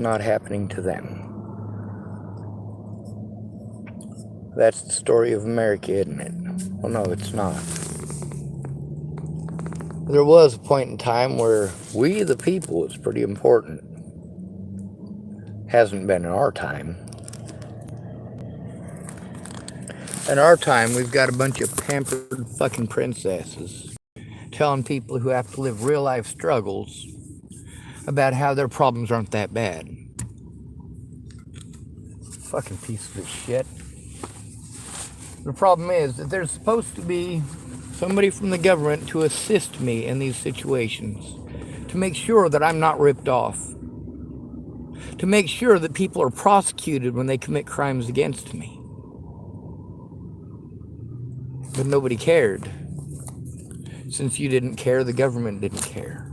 not happening to them. That's the story of America, isn't it? Well, no, it's not. There was a point in time where we, the people, was pretty important. Hasn't been in our time. In our time, we've got a bunch of pampered fucking princesses telling people who have to live real life struggles about how their problems aren't that bad. Fucking pieces of shit. The problem is that there's supposed to be somebody from the government to assist me in these situations, to make sure that I'm not ripped off, to make sure that people are prosecuted when they commit crimes against me. But nobody cared. Since you didn't care, the government didn't care.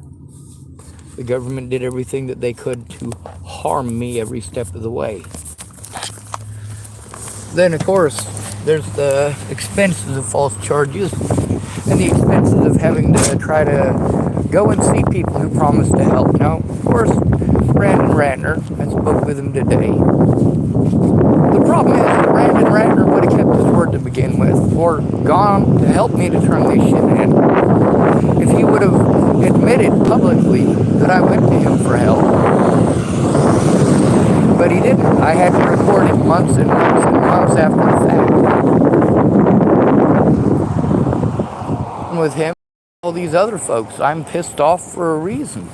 The government did everything that they could to harm me every step of the way. Then, of course, there's the expenses of false charges and the expenses of having to try to go and see people who promise to help. Now, of course, Brandon Ratner, I spoke with him today. The problem is that Brandon Ratner would have kept his word to begin with, or gone to help me to turn this shit in, if he would have admitted publicly that I went to him for help. But he didn't. I had to report it months and months and months after the fact. And with him, all these other folks, I'm pissed off for a reason.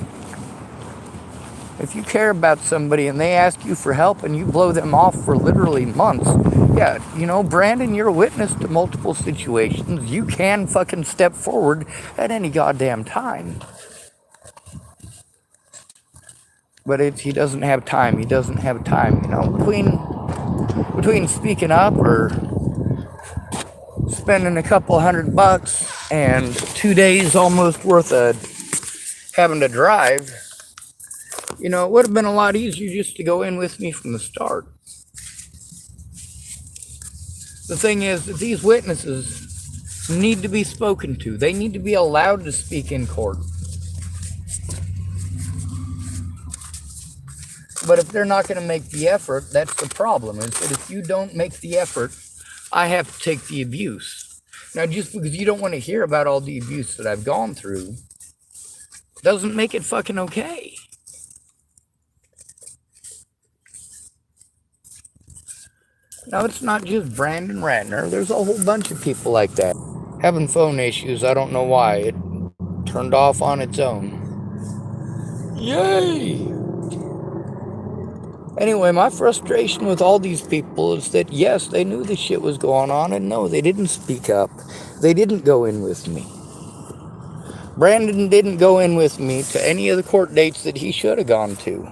If you care about somebody and they ask you for help and you blow them off for literally months, yeah, you know, Brandon, you're a witness to multiple situations. You can fucking step forward at any goddamn time. But he doesn't have time. He doesn't have time, you know, between speaking up or spending a couple $100 and 2 days almost worth of having to drive. You know, it would have been a lot easier just to go in with me from the start. The thing is that these witnesses need to be spoken to. They need to be allowed to speak in court. But if they're not going to make the effort, that's the problem, is that if you don't make the effort, I have to take the abuse. Now, just because you don't want to hear about all the abuse that I've gone through, doesn't make it fucking okay. Now, it's not just Brandon Ratner. There's a whole bunch of people like that. Having phone issues, I don't know why. It turned off on its own. Yay! Anyway, my frustration with all these people is that, yes, they knew this shit was going on, and no, they didn't speak up. They didn't go in with me. Brandon didn't go in with me to any of the court dates that he should have gone to.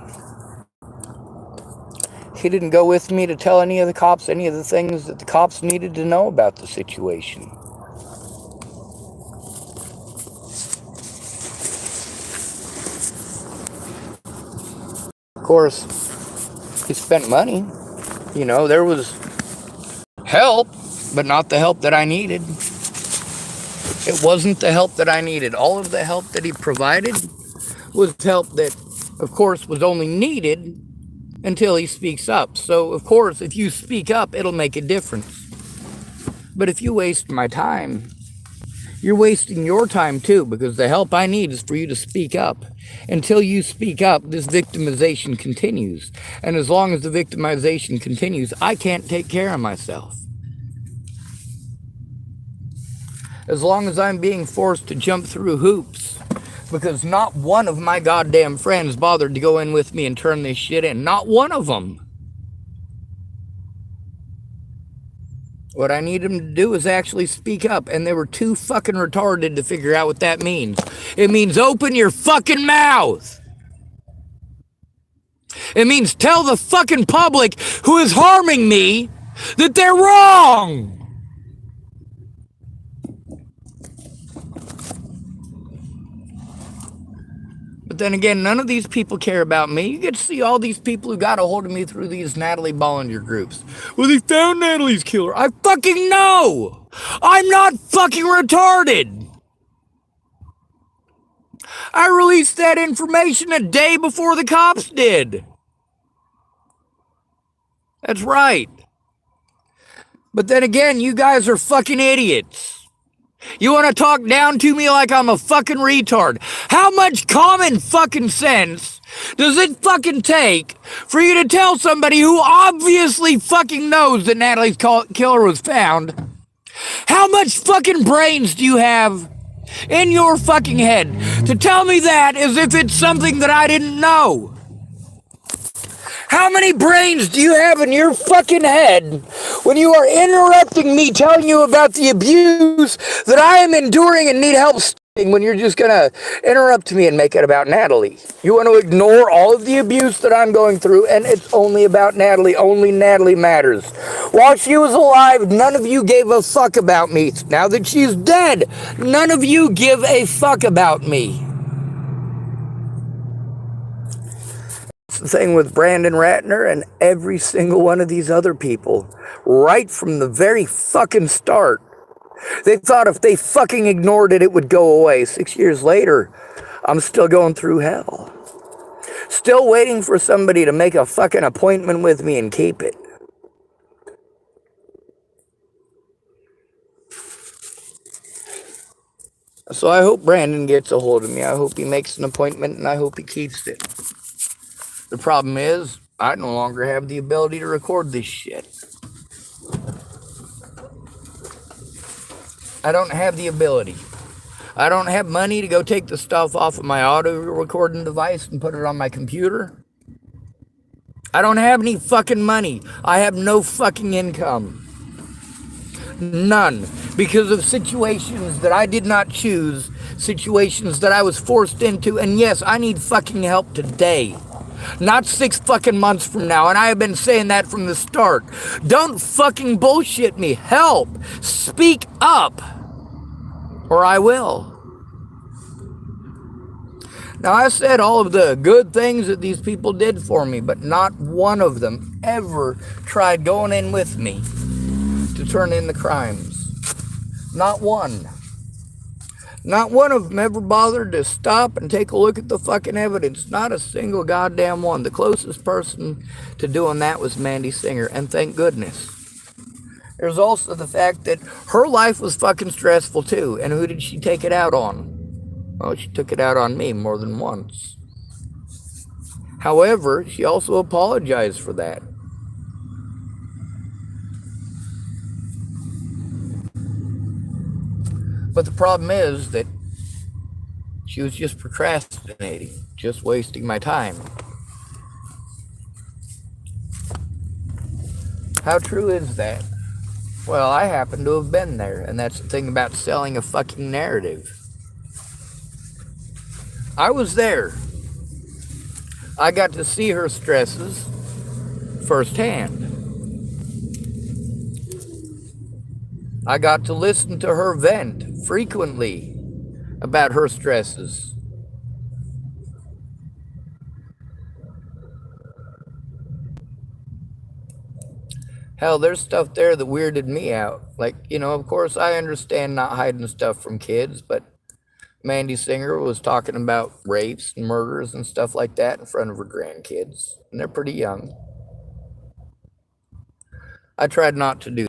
He didn't go with me to tell any of the cops any of the things that the cops needed to know about the situation. Of course, he spent money. You know, there was help, but not the help that I needed. It wasn't the help that I needed. All of the help that he provided was help that, of course, was only needed until he speaks up. So, of course, if you speak up, it'll make a difference. But if you waste my time, you're wasting your time too, because the help I need is for you to speak up. Until you speak up, this victimization continues. And as long as the victimization continues, I can't take care of myself. As long as I'm being forced to jump through hoops, because not one of my goddamn friends bothered to go in with me and turn this shit in. Not one of them. What I need them to do is actually speak up, and they were too fucking retarded to figure out what that means. It means open your fucking mouth. It means tell the fucking public who is harming me that they're wrong. But then again, none of these people care about me. You get to see all these people who got a hold of me through these Natalie Bollinger groups. Well, they found Natalie's killer. I fucking know. I'm not fucking retarded. I released that information a day before the cops did. That's right. But then again, you guys are fucking idiots. You want to talk down to me like I'm a fucking retard. How much common fucking sense does it fucking take for you to tell somebody who obviously fucking knows that Natalie's killer was found? How much fucking brains do you have in your fucking head to tell me that as if it's something that I didn't know? How many brains do you have in your fucking head when you are interrupting me telling you about the abuse that I am enduring and need help stopping when you're just gonna interrupt me and make it about Natalie? You want to ignore all of the abuse that I'm going through and it's only about Natalie. Only Natalie matters. While she was alive, none of you gave a fuck about me. Now that she's dead, none of you give a fuck about me. The thing with Brandon Ratner and every single one of these other people, right from the very fucking start, they thought if they fucking ignored it, it would go away. 6 years later, I'm still going through hell. Still waiting for somebody to make a fucking appointment with me and keep it. So I hope Brandon gets a hold of me. I hope he makes an appointment and I hope he keeps it. The problem is, I no longer have the ability to record this shit. I don't have the ability. I don't have money to go take the stuff off of my auto recording device and put it on my computer. I don't have any fucking money. I have no fucking income. None. Because of situations that I did not choose, situations that I was forced into, and yes, I need fucking help today. Not 6 fucking months from now, and I have been saying that from the start. Don't fucking bullshit me. Help. Speak up. Or I will. Now, I said all of the good things that these people did for me, but not one of them ever tried going in with me to turn in the crimes. Not one. Not one of them ever bothered to stop and take a look at the fucking evidence. Not a single goddamn one. The closest person to doing that was Mandy Singer, and thank goodness. There's also the fact that her life was fucking stressful too, and who did she take it out on? Well, she took it out on me more than once. However, she also apologized for that. But the problem is that she was just procrastinating, just wasting my time. How true is that? Well, I happen to have been there, and that's the thing about selling a fucking narrative. I was there. I got to see her stresses firsthand. I got to listen to her vent frequently about her stresses. Hell, there's stuff there that weirded me out. Like, of course, I understand not hiding stuff from kids, but Mandy Singer was talking about rapes and murders and stuff like that in front of her grandkids, and they're pretty young. I tried not to do that.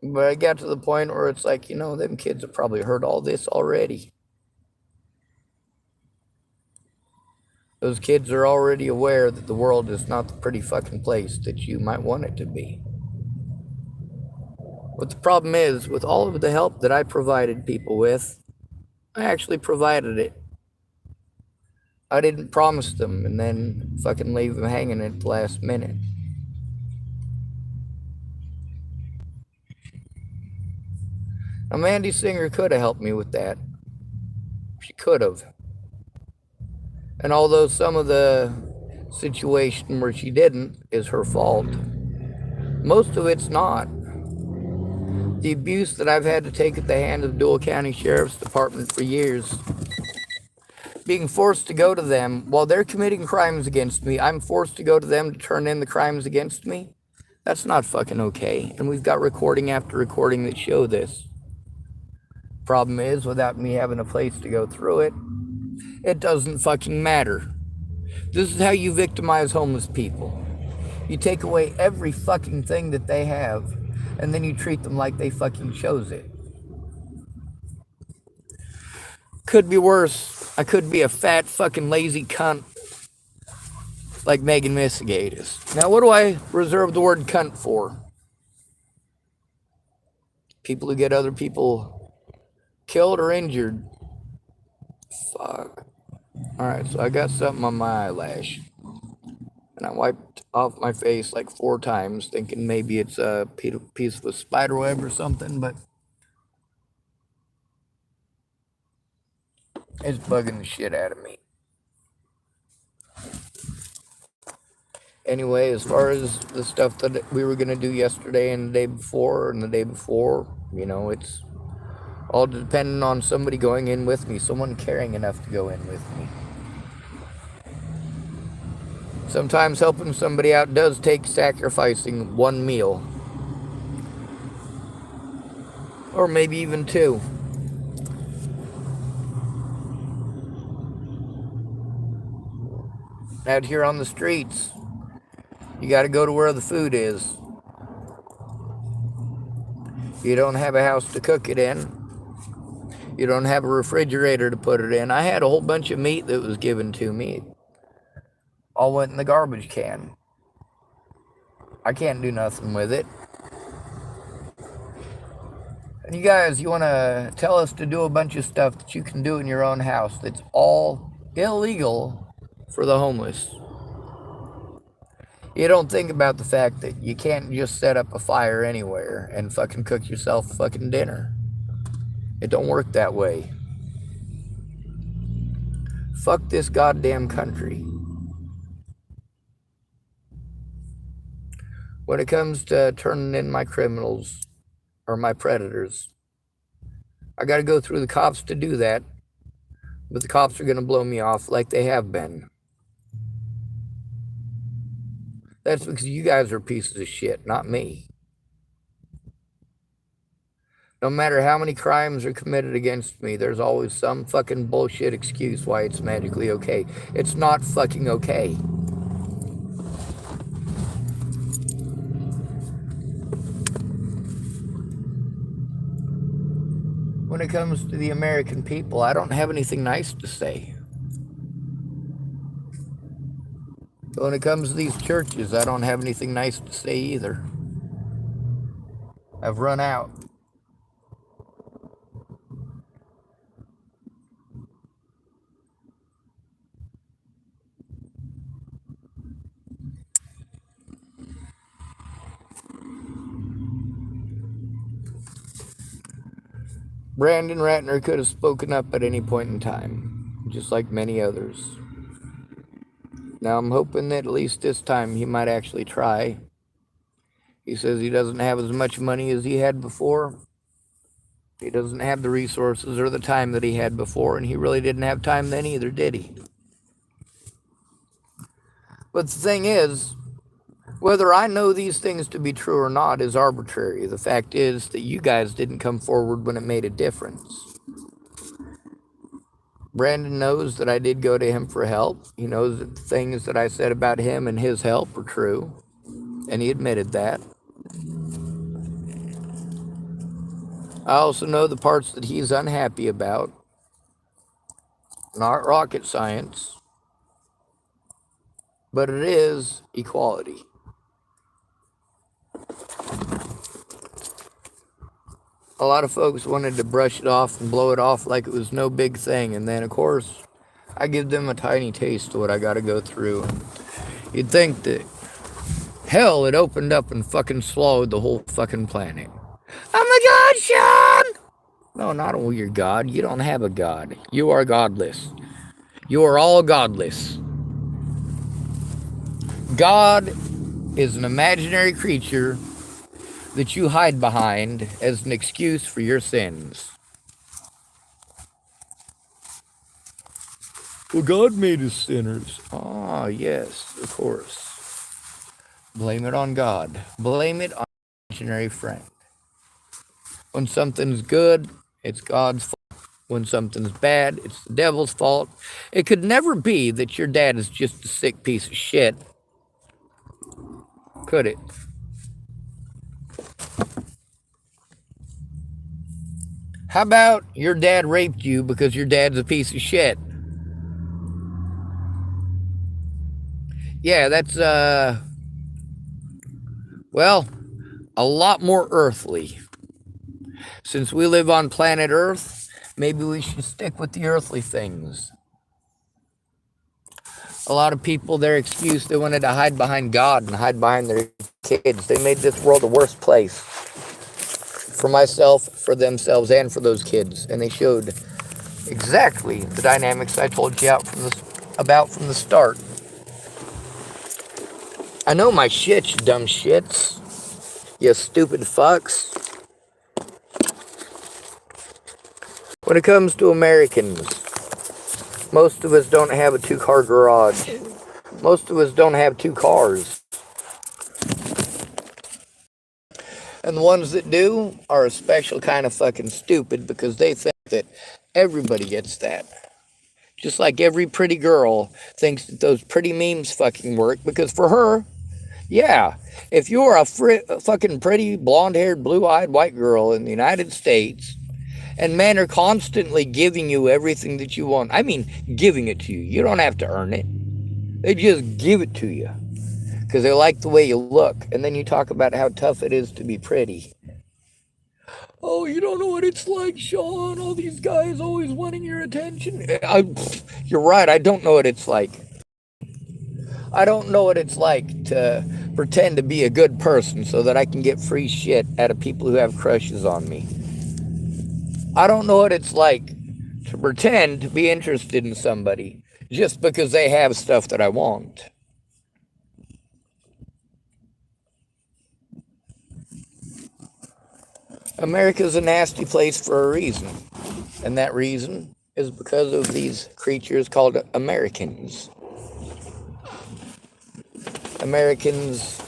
But I got to the point where it's like, them kids have probably heard all this already. Those kids are already aware that the world is not the pretty fucking place that you might want it to be. But the problem is, with all of the help that I provided people with, I actually provided it. I didn't promise them and then fucking leave them hanging at the last minute. Now, Mandy Singer could have helped me with that. She could have. And although some of the situation where she didn't is her fault, most of it's not. The abuse that I've had to take at the hands of Dual County Sheriff's Department for years, being forced to go to them while they're committing crimes against me, I'm forced to go to them to turn in the crimes against me. That's not fucking okay. And we've got recording after recording that show this. Problem is, without me having a place to go through it, it doesn't fucking matter. This is how you victimize homeless people. You take away every fucking thing that they have, and then you treat them like they fucking chose it. Could be worse. I could be a fat fucking lazy cunt like Megan Missigatis. Now, what do I reserve the word cunt for? People who get other people killed or injured. Fuck. Alright, so I got something on my eyelash. And I wiped off my face like 4 times, thinking maybe it's a piece of a spider web or something, but it's bugging the shit out of me. Anyway, as far as the stuff that we were going to do yesterday and the day before, it's all dependent on somebody going in with me, someone caring enough to go in with me. Sometimes helping somebody out does take sacrificing one meal. Or maybe even 2. Out here on the streets, you got to go to where the food is. You don't have a house to cook it in. You don't have a refrigerator to put it in. I had a whole bunch of meat that was given to me. All went in the garbage can. I can't do nothing with it. And you guys, you want to tell us to do a bunch of stuff that you can do in your own house that's all illegal for the homeless. You don't think about the fact that you can't just set up a fire anywhere and fucking cook yourself fucking dinner. It don't work that way. Fuck this goddamn country. When it comes to turning in my criminals or my predators, I gotta go through the cops to do that, but the cops are gonna blow me off like they have been. That's because you guys are pieces of shit, not me. No matter how many crimes are committed against me, there's always some fucking bullshit excuse why it's magically okay. It's not fucking okay. When it comes to the American people, I don't have anything nice to say. But when it comes to these churches, I don't have anything nice to say either. I've run out. Brandon Ratner could have spoken up at any point in time, just like many others. Now I'm hoping that at least this time he might actually try. He says he doesn't have as much money as he had before. He doesn't have the resources or the time that he had before, and he really didn't have time then either, did he? But the thing is, whether I know these things to be true or not is arbitrary. The fact is that you guys didn't come forward when it made a difference. Brandon knows that I did go to him for help. He knows that the things that I said about him and his help were true, and he admitted that. I also know the parts that he's unhappy about. Not rocket science, but it is equality. A lot of folks wanted to brush it off and blow it off like it was no big thing, and then of course I give them a tiny taste of what I gotta go through. You'd think that hell had opened up and fucking swallowed the whole fucking planet. Oh my God, Sean! No, not a weird God. You don't have a God. You are godless. You are all godless. God is an imaginary creature that you hide behind as an excuse for your sins. Well, God made us sinners. Ah, yes, of course. Blame it on God. Blame it on an imaginary friend. When something's good, it's God's fault. When something's bad, it's the devil's fault. It could never be that your dad is just a sick piece of shit. Could it? How about your dad raped you because your dad's a piece of shit? Yeah, that's, well, a lot more earthly. Since we live on planet Earth, maybe we should stick with the earthly things. A lot of people, their excuse, they wanted to hide behind God and hide behind their kids. They made this world a worse place for myself, for themselves, and for those kids. And they showed exactly the dynamics I told you about from the start. I know my shit, you dumb shits. You stupid fucks. When it comes to Americans, most of us don't have a 2-car garage. Most of us don't have 2 cars. And the ones that do are a special kind of fucking stupid because they think that everybody gets that. Just like every pretty girl thinks that those pretty memes fucking work because for her, yeah, if you're a fucking pretty blonde-haired, blue-eyed white girl in the United States and men are constantly giving you everything that you want, I mean giving it to you. You don't have to earn it. They just give it to you because they like the way you look. And then you talk about how tough it is to be pretty. Oh, you don't know what it's like, Sean. All these guys always wanting your attention. You're right. I don't know what it's like. I don't know what it's like to pretend to be a good person so that I can get free shit out of people who have crushes on me. I don't know what it's like to pretend to be interested in somebody just because they have stuff that I want. America's a nasty place for a reason. And that reason is because of these creatures called Americans. Americans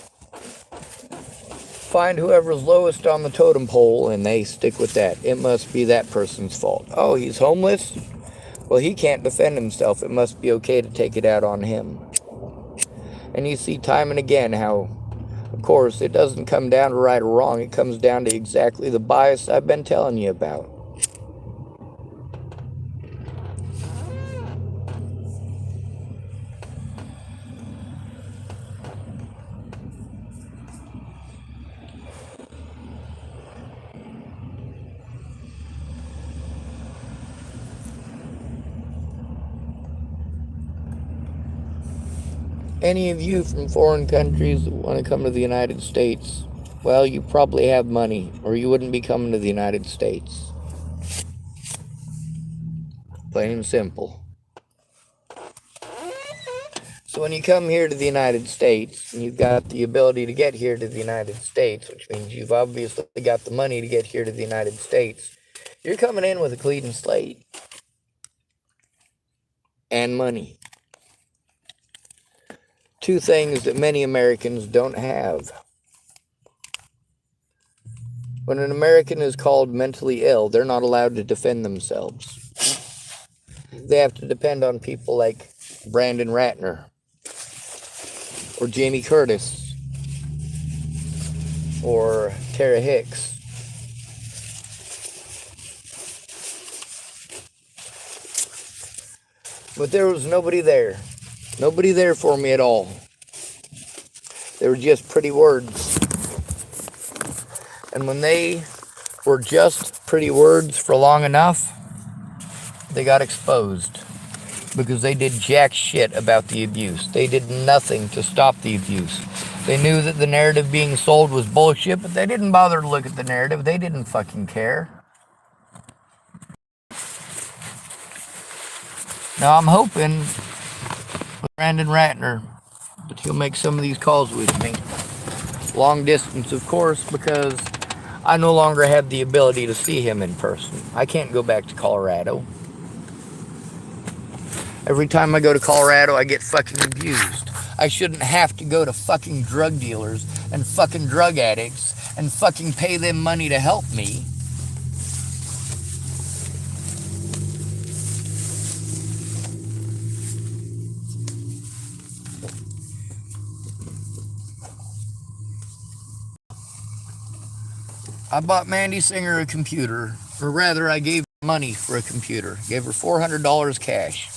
find whoever's lowest on the totem pole and they stick with that. It must be that person's fault. Oh, he's homeless? Well, he can't defend himself. It must be okay to take it out on him. And you see time and again how, of course, it doesn't come down to right or wrong. It comes down to exactly the bias I've been telling you about. Any of you from foreign countries that want to come to the United States, well, you probably have money, or you wouldn't be coming to the United States. Plain and simple. So when you come here to the United States, and you've got the ability to get here to the United States, which means you've obviously got the money to get here to the United States, you're coming in with a clean slate. And money. 2 things that many Americans don't have. When an American is called mentally ill, they're not allowed to defend themselves. They have to depend on people like Brandon Ratner, or Jamie Curtis, or Tara Hicks. But there was nobody there. Nobody there for me at all. They were just pretty words. And when they were just pretty words for long enough, they got exposed. Because they did jack shit about the abuse. They did nothing to stop the abuse. They knew that the narrative being sold was bullshit, but they didn't bother to look at the narrative. They didn't fucking care. Now I'm hoping with Brandon Ratner that he'll make some of these calls with me. Long distance, of course, because I no longer have the ability to see him in person. I can't go back to Colorado. Every time I go to Colorado, I get fucking abused. I shouldn't have to go to fucking drug dealers and fucking drug addicts and fucking pay them money to help me. I bought Mandy Singer a computer, or rather, I gave her money for a computer. Gave her $400 cash.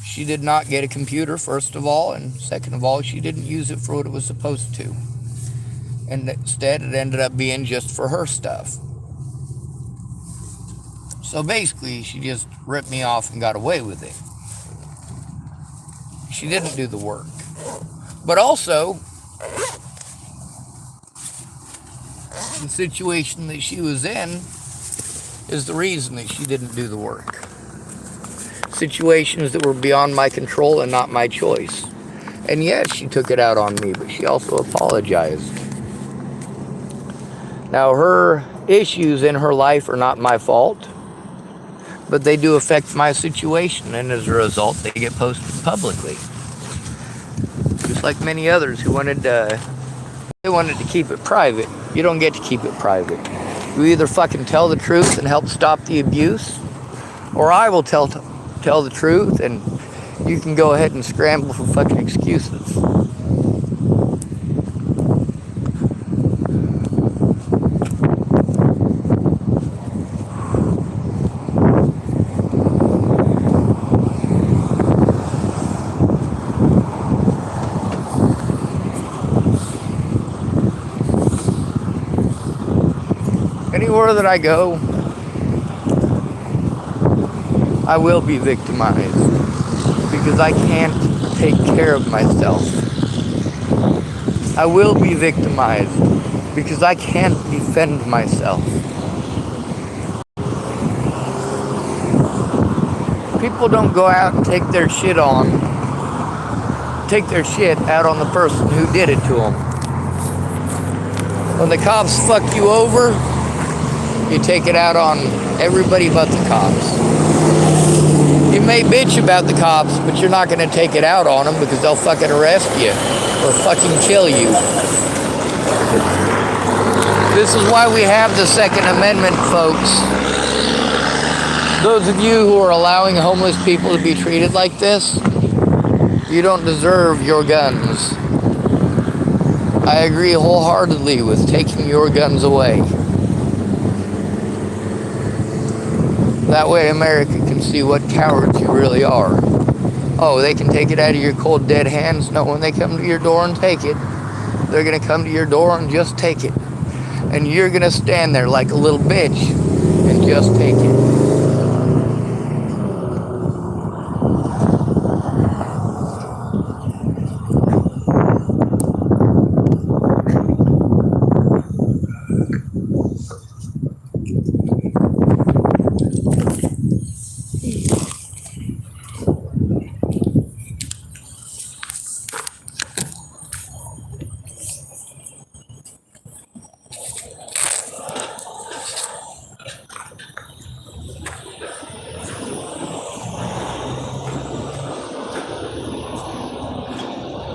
She did not get a computer, first of all, and second of all, she didn't use it for what it was supposed to. And instead, it ended up being just for her stuff. So basically, she just ripped me off and got away with it. She didn't do the work. But also, the situation that she was in is the reason that she didn't do the work. Situations that were beyond my control and not my choice. And yes, she took it out on me, but she also apologized. Now, her issues in her life are not my fault, but they do affect my situation, and as a result, they get posted publicly. Just like many others who wanted to keep it private. You don't get to keep it private. You either fucking tell the truth and help stop the abuse, or I will tell the truth, and you can go ahead and scramble for fucking excuses. Anywhere that I go, I will be victimized because I can't take care of myself. I will be victimized because I can't defend myself. People don't go out and take their shit out on the person who did it to them. When the cops fuck you over, you take it out on everybody but the cops. You may bitch about the cops, but you're not going to take it out on them because they'll fucking arrest you or fucking kill you. This is why we have the Second Amendment, folks. Those of you who are allowing homeless people to be treated like this, you don't deserve your guns. I agree wholeheartedly with taking your guns away. That way America can see what cowards you really are. Oh, they can take it out of your cold, dead hands? No, when they come to your door and take it, they're going to come to your door and just take it. And you're going to stand there like a little bitch and just take it.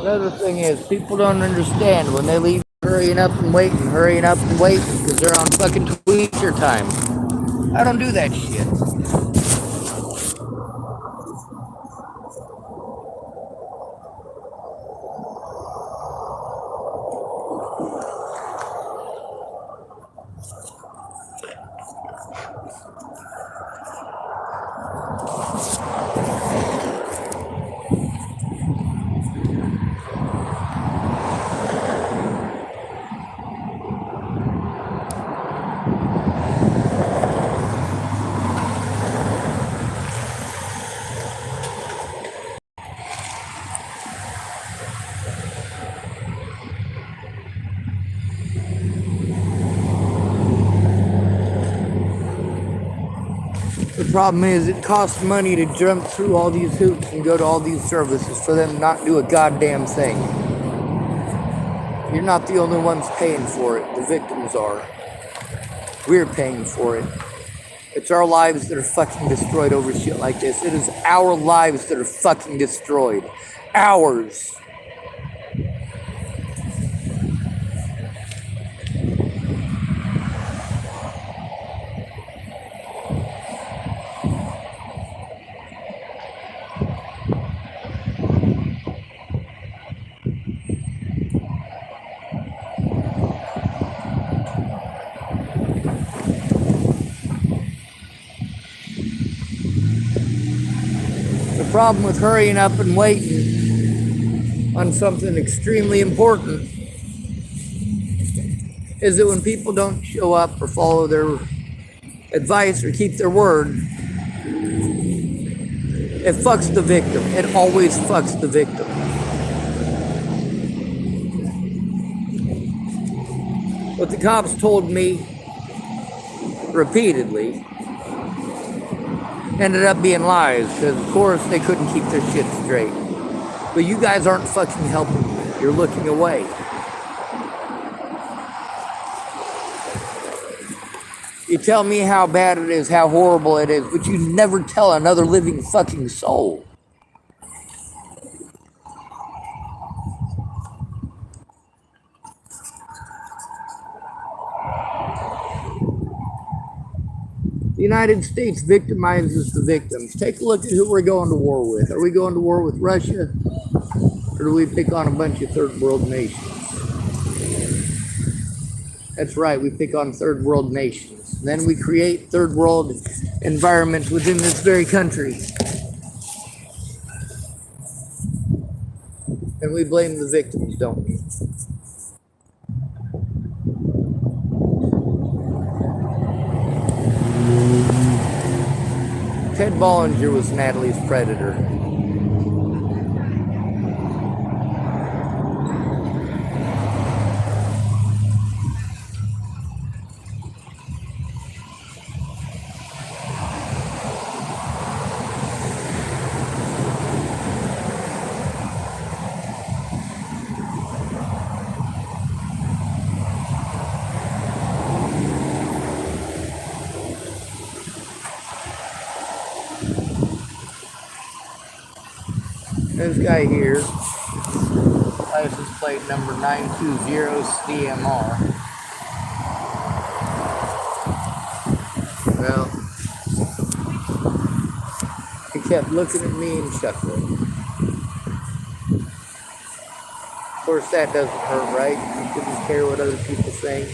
Another thing is, people don't understand when they leave hurrying up and waiting because they're on fucking Twitter time. I don't do that shit. The problem is, it costs money to jump through all these hoops and go to all these services for them to not do a goddamn thing. You're not the only ones paying for it. The victims are. We're paying for it. It's our lives that are fucking destroyed over shit like this. It is our lives that are fucking destroyed. Ours. problem with hurrying up and waiting on something extremely important is that when people don't show up or follow their advice or keep their word, it fucks the victim. It always fucks the victim. What the cops told me repeatedly ended up being lies, because of course they couldn't keep their shit straight. But you guys aren't fucking helping me. You're looking away. You tell me how bad it is, how horrible it is, but you never tell another living fucking soul. The United States victimizes the victims. Take a look at who we're going to war with. Are we going to war with Russia? Or do we pick on a bunch of third world nations? That's right, we pick on third world nations. Then we create third world environments within this very country. And we blame the victims, don't we? Ted Bollinger was Natalie's predator. This guy here, license plate number 920 CMR. Well, he kept looking at me and chuckling. Of course, that doesn't hurt, right? He couldn't care what other people think.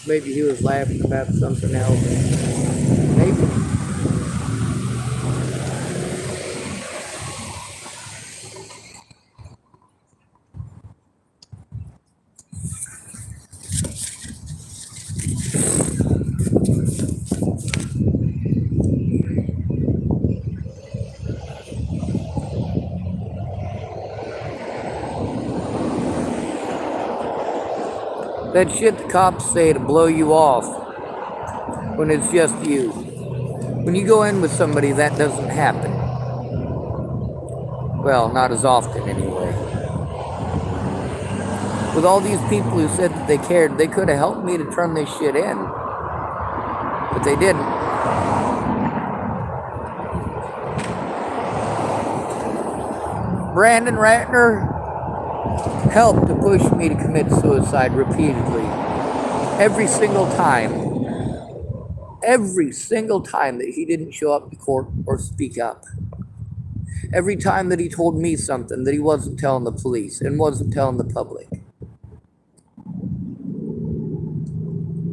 Maybe he was laughing about something else. Maybe. That shit the cops say to blow you off when it's just you. When you go in with somebody, that doesn't happen. Well, not as often anyway. With all these people who said that they cared, they could have helped me to turn this shit in. But they didn't. Brandon Ratner helped to push me to commit suicide repeatedly. Every single time. Every single time that he didn't show up to court or speak up. Every time that he told me something that he wasn't telling the police and wasn't telling the public.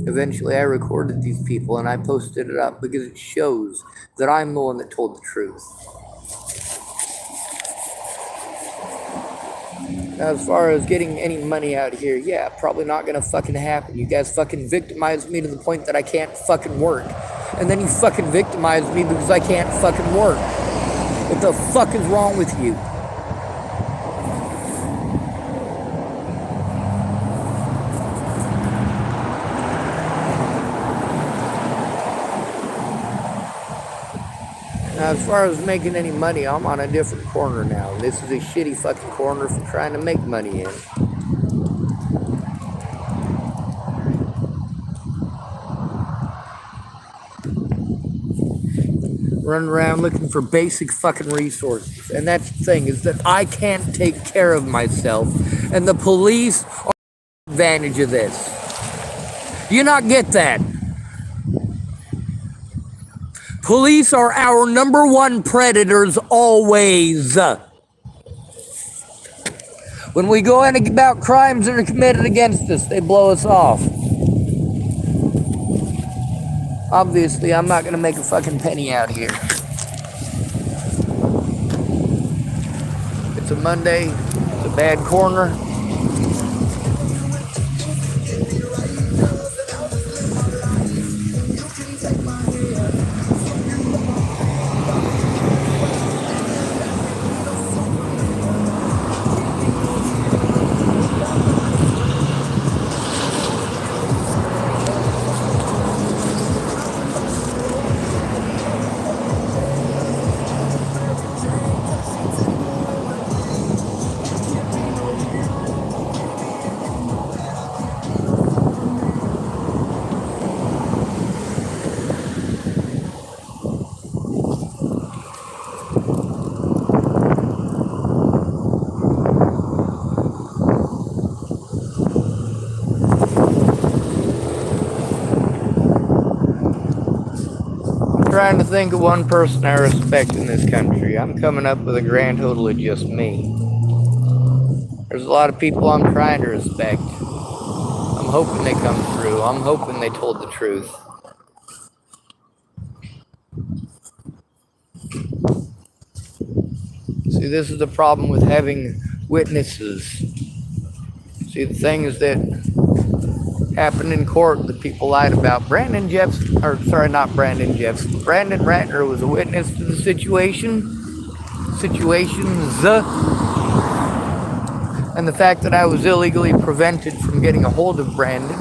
Eventually I recorded these people and I posted it up because it shows that I'm the one that told the truth. Now, as far as getting any money out here, yeah, probably not gonna fucking happen. You guys fucking victimize me to the point that I can't fucking work. And then you fucking victimize me because I can't fucking work. What the fuck is wrong with you? Now, as far as making any money, I'm on a different corner now. This is a shitty fucking corner for trying to make money in. Running around looking for basic fucking resources. And that's the thing, is that I can't take care of myself. And the police are taking advantage of this. Do you not get that? Police are our number one predators always. When we go in about crimes that are committed against us, they blow us off. Obviously, I'm not going to make a fucking penny out here. It's a Monday. It's a bad corner. Trying to think of one person I respect in this country. I'm coming up with a grand total of just me. There's a lot of people I'm trying to respect. I'm hoping they come through. I'm hoping they told the truth. See, this is the problem with having witnesses. See, the things that happened in court that people lied about. Brandon Ratner was a witness to the situations, and the fact that I was illegally prevented from getting a hold of Brandon,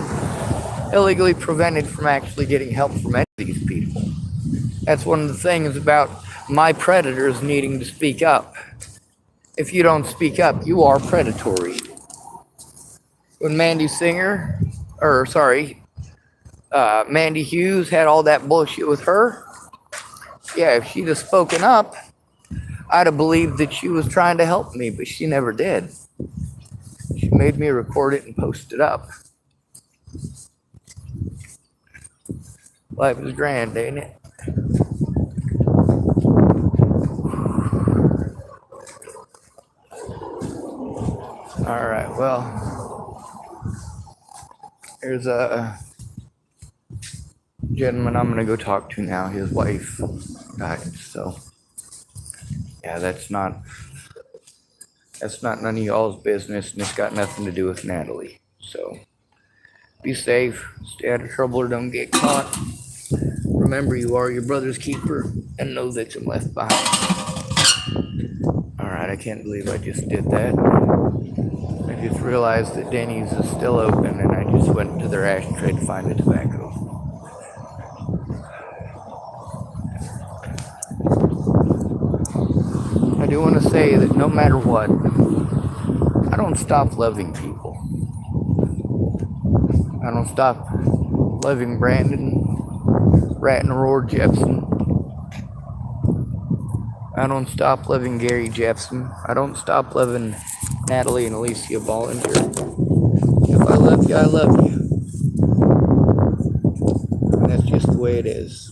illegally prevented from actually getting help from any of these people. That's one of the things about my predators needing to speak up. If you don't speak up, you are predatory. When Mandy Hughes had all that bullshit with her, yeah, if she'd have spoken up, I'd have believed that she was trying to help me, but she never did. She made me record it and post it up. Life is grand, ain't it? Alright, well, here's a gentleman I'm gonna go talk to now. His wife died, so yeah, that's not none of y'all's business, and it's got nothing to do with Natalie. So be safe, stay out of trouble, or don't get caught. Remember, you are your brother's keeper, and no victim left behind. Alright, I can't believe I just did that. I just realized that Denny's is still open, and I just went to their ashtray to find the tobacco. I do want to say that no matter what, I don't stop loving people. I don't stop loving Brandon Ratner Jepson. I don't stop loving Gary Jepson. I don't stop loving Natalie and Alicia Bollinger. If I love you, I love you. And that's just the way it is.